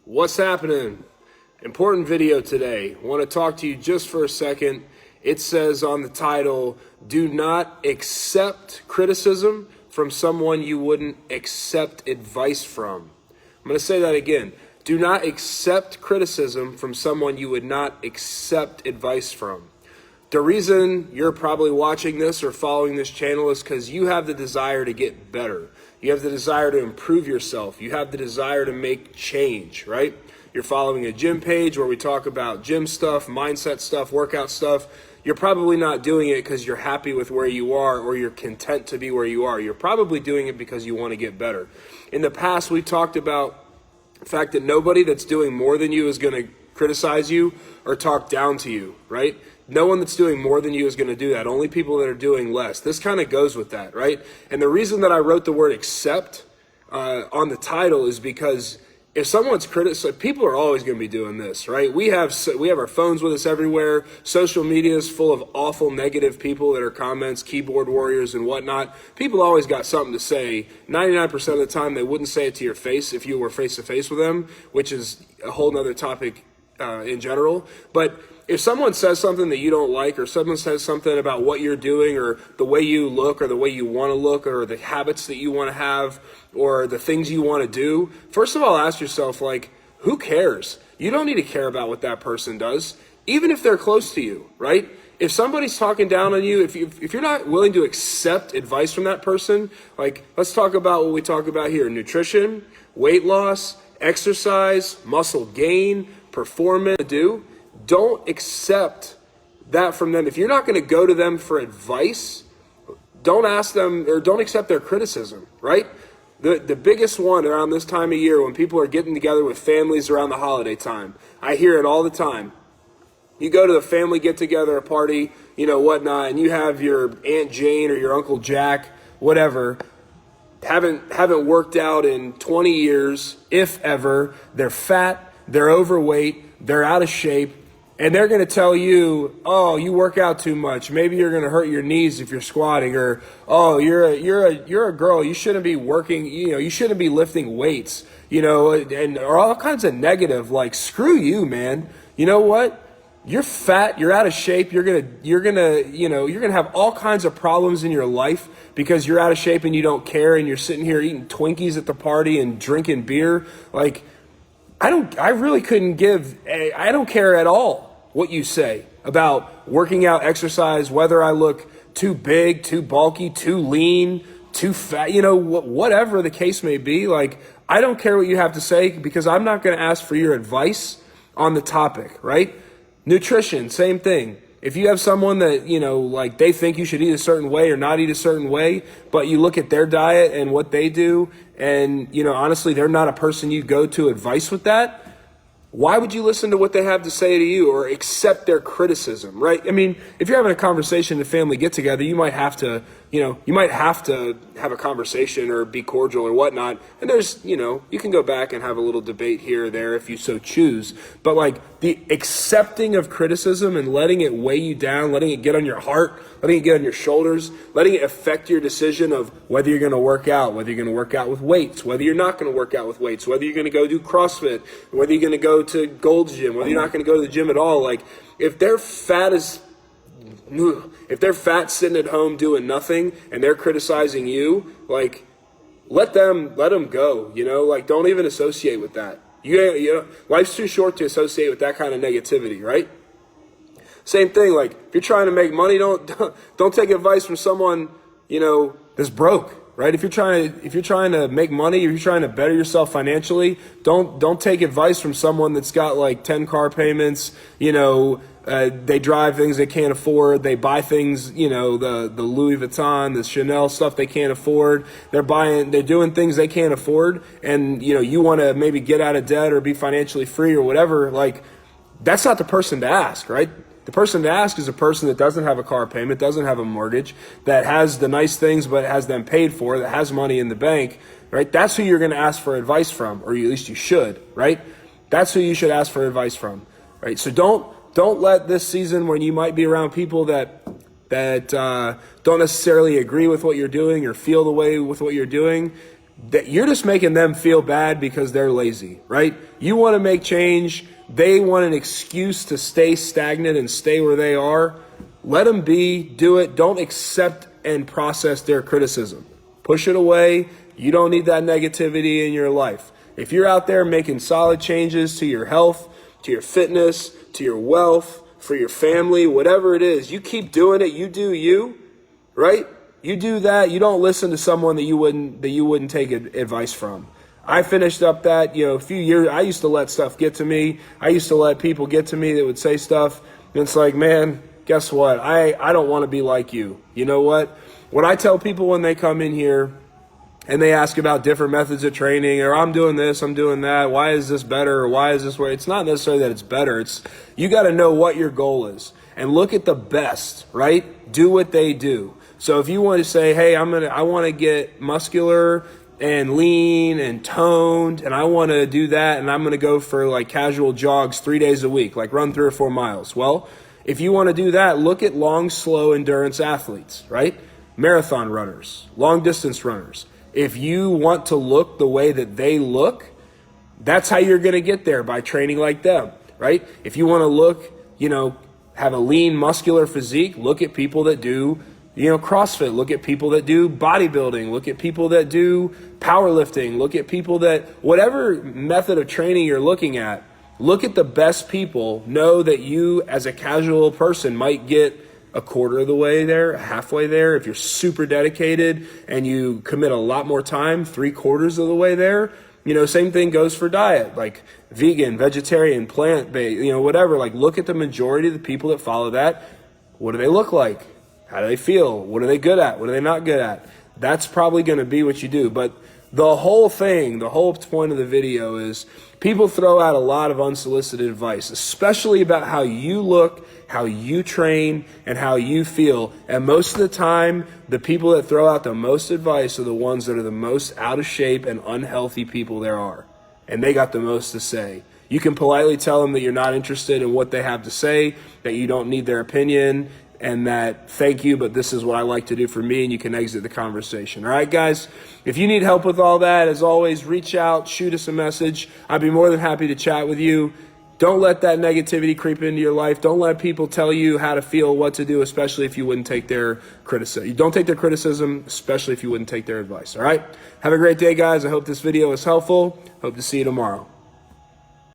What's happening? Important video today. I want to talk to you just for a second. It says on the title, do not accept criticism from someone you wouldn't accept advice from. I'm going to say that again. Do not accept criticism from someone you would not accept advice from. The reason you're probably watching this or following this channel is because you have the desire to get better. You have the desire to improve yourself. You have the desire to make change, right? You're following a gym page where we talk about gym stuff, mindset stuff, workout stuff. You're probably not doing it because you're happy with where you are or you're content to be where you are. You're probably doing it because you want to get better. In the past, we talked about the fact that nobody that's doing more than you is going to criticize you or talk down to you, right? No one that's doing more than you is going to do that. Only people that are doing less. This kind of goes with that, right? And the reason that I wrote the word accept on the title is because if someone's criticizing, people are always going to be doing this, right? We have our phones with us everywhere. Social media is full of awful, negative people that are comments, keyboard warriors and whatnot. People always got something to say. 99% of the time, they wouldn't say it to your face if you were face to face with them, which is a whole nother topic in general. But if someone says something that you don't like, or someone says something about what you're doing or the way you look or the way you want to look or the habits that you want to have or the things you want to do, first of all, ask yourself, like, who cares? You don't need to care about what that person does, even if they're close to you, right? If somebody's talking down on you, if you're not willing to accept advice from that person, like, let's talk about what we talk about here: nutrition, weight loss, exercise, muscle gain, performance, don't accept that from them. If you're not going to go to them for advice, don't ask them or don't accept their criticism, right? The biggest one around this time of year when people are getting together with families around the holiday time, I hear it all the time. You go to the family get-together, a party, whatnot, and you have your Aunt Jane or your Uncle Jack, whatever, haven't worked out in 20 years, if ever. They're fat, they're overweight, they're out of shape. And they're going to tell you, oh, you work out too much. Maybe you're going to hurt your knees if you're squatting. Or, oh, you're a girl. You shouldn't be working. You shouldn't be lifting weights. And or all kinds of negative. Like, screw you, man. You know what? You're fat. You're out of shape. You're gonna have all kinds of problems in your life because you're out of shape and you don't care. And you're sitting here eating Twinkies at the party and drinking beer. Like, I don't care at all what you say about working out, exercise, whether I look too big, too bulky, too lean, too fat, whatever the case may be. Like, I don't care what you have to say because I'm not going to ask for your advice on the topic, right? Nutrition, same thing. If you have someone that, like they think you should eat a certain way or not eat a certain way, but you look at their diet and what they do, and, honestly, they're not a person you go to advice with that, why would you listen to what they have to say to you or accept their criticism, right? I mean, if you're having a conversation, a family get together, you might have to have a conversation or be cordial or whatnot. And there's, you can go back and have a little debate here or there if you so choose. But like the accepting of criticism and letting it weigh you down, letting it get on your heart, letting it get on your shoulders, letting it affect your decision of whether you're going to work out, whether you're going to work out with weights, whether you're not going to work out with weights, whether you're going to go do CrossFit, whether you're going to go to Gold's Gym, whether you're not going to go to the gym at all. Like, if they're fat sitting at home doing nothing and they're criticizing you, like, let them go, like, don't even associate with that. Life's too short to associate with that kind of negativity, right? Same thing, like, if you're trying to make money, don't take advice from someone, that's broke, right? If you're trying to make money, if you're trying to better yourself financially, don't take advice from someone that's got like 10 car payments, they drive things they can't afford, they buy things, the Louis Vuitton, the Chanel stuff they can't afford, they're doing things they can't afford, and you want to maybe get out of debt or be financially free or whatever. Like, that's not the person to ask, right? The person to ask is a person that doesn't have a car payment, doesn't have a mortgage, that has the nice things but has them paid for, that has money in the bank, right? That's who you're going to ask for advice from, or at least you should, right? That's who you should ask for advice from, right? So don't let this season, when you might be around people that don't necessarily agree with what you're doing or feel the way with what you're doing, that you're just making them feel bad because they're lazy, right? You want to make change. They want an excuse to stay stagnant and stay where they are. Let them be, do it. Don't accept and process their criticism. Push it away. You don't need that negativity in your life. If you're out there making solid changes to your health, to your fitness, to your wealth, for your family, whatever it is, you keep doing it. You do you, right? You do that. You don't listen to someone that you wouldn't take advice from. I finished up that, a few years. I used to let stuff get to me. I used to let people get to me that would say stuff. And it's like, man, guess what? I don't want to be like you. You know what? What I tell people when they come in here and they ask about different methods of training, or I'm doing this, I'm doing that, why is this better, or why is this way? It's not necessarily that it's better. It's you got to know what your goal is and look at the best, right? Do what they do. So if you want to say, hey, I want to get muscular and lean and toned, and I want to do that, and I'm going to go for like casual jogs 3 days a week, like run 3 or 4 miles. Well, if you want to do that, look at long, slow endurance athletes, right? Marathon runners, long distance runners. If you want to look the way that they look, that's how you're going to get there, by training like them, right? If you want to look, have a lean, muscular physique, look at people that do, CrossFit, look at people that do bodybuilding, look at people that do powerlifting, look at people that, whatever method of training you're looking at, look at the best people. Know that you as a casual person might get a quarter of the way there, halfway there. If you're super dedicated and you commit a lot more time, 3/4 of the way there. Same thing goes for diet, like vegan, vegetarian, plant-based, whatever. Like, look at the majority of the people that follow that. What do they look like? How do they feel? What are they good at? What are they not good at? That's probably going to be what you do. But the whole point of the video is people throw out a lot of unsolicited advice, especially about how you look, how you train, and how you feel. And most of the time, the people that throw out the most advice are the ones that are the most out of shape and unhealthy people there are. And they got the most to say. You can politely tell them that you're not interested in what they have to say, that you don't need their opinion, and that thank you, but this is what I like to do for me, and you can exit the conversation. All right, guys? If you need help with all that, as always, reach out, shoot us a message. I'd be more than happy to chat with you. Don't let that negativity creep into your life. Don't let people tell you how to feel, what to do, especially if you wouldn't take their criticism. Don't take their criticism, especially if you wouldn't take their advice. All right? Have a great day, guys. I hope this video was helpful. Hope to see you tomorrow.